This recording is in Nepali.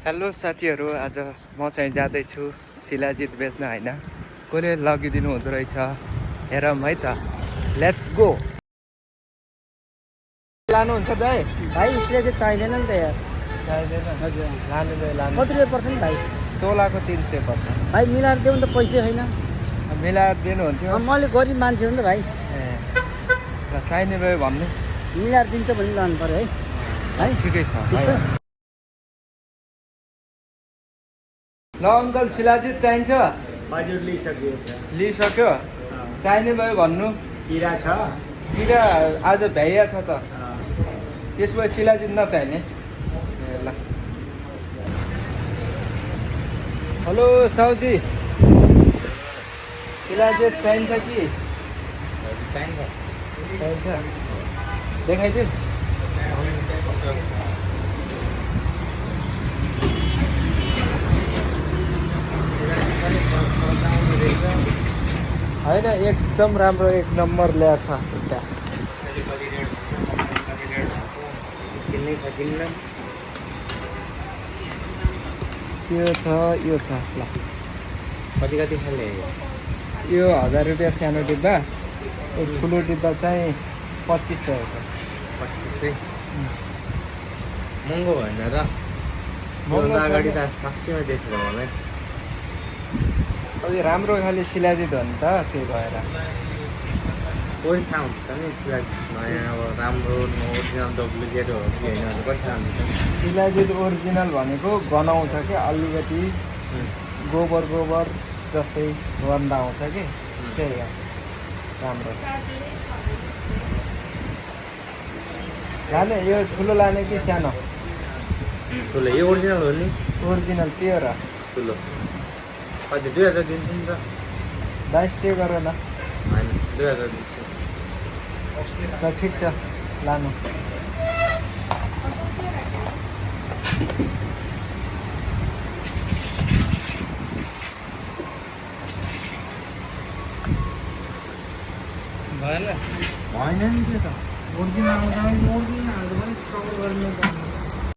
हेलो साथीहरू, आज म चाहिँ जाँदैछु शिलाजित बेच्न होइन। कसले लगिदिनु हुँदो रहेछ हेरौँ है त। Let's go. लानुहुन्छ दाइ? भाइ शिलाजित चाहिँदैन नि त यार। चाहिँदैन? हजुर लानु भयो लानु। कति रुपियाँ पर्छ नि भाइ? तोलाको 300 पर्छ। भाइ मिलाएर देऊ नि त, पैसा छैन। मिलाएर दिनुहुन्थ्यो। मैले गरिब मान्छे हो नि त भाइ। ए ल, चाहिने भयो भन्नु। मिलाएर दिन्छ भने लानु पऱ्यो है। है ठिकै छ। ठिक छ। ल अङ्कल, शिलाजित चाहिन्छ? हजुर लिइसक्यो। लिइसक्यो? चाहिने भयो भन्नु। किरा छ? किरा आज भ्याइया छ त। त्यसो भए शिलाजित नचाहिने। ए ल। हेलो साउजी, शिलाजित चाहिन्छ कि? चाहिन्छ। देखाइदिउँ? होइन, एकदम राम्रो, एक नम्बर ल्याएछ एउटा। चिन्नै सकिन्न। यो छ, यो छ। ल, कति कति खाले? यो 1000 रुपियाँ सानो डिब्बा, यो ठुलो डिब्बा चाहिँ 2500 हो। 2500 महँगो भएन र? महँगो छ अगाडि नि। त 700 मा देखेको मलाई। अलि राम्रो खाले शिलाजित हो नि त, त्यही भएर। कोही थाहा हुन्छ त नि शिलाजित नयाँ अब राम्रो ओरिजिनल डुप्लिकेट हो कि होइन भने कति थाहा हुन्छ त। शिलाजित ओरिजिनल भनेको गनाउँछ कि अलिकति गोबर जस्तै गन्ध आउँछ कि, त्यही हो राम्रो। लाने यो ठुलो लाने कि सानो? ठुलो यो ओरिजिनल हो नि? ओरिजिनल प्योर हो। ठुलो कति 2000 दिन्छु नि त। 2200 गर न। होइन 2000 दिन्छु। ल ठिक छ, लानु। भएन? भएन नि त्यो त। ओरिजिनल आउँदा ओरिजिनल हाल्नु पनि ट्रबल गर्नु पर्छ।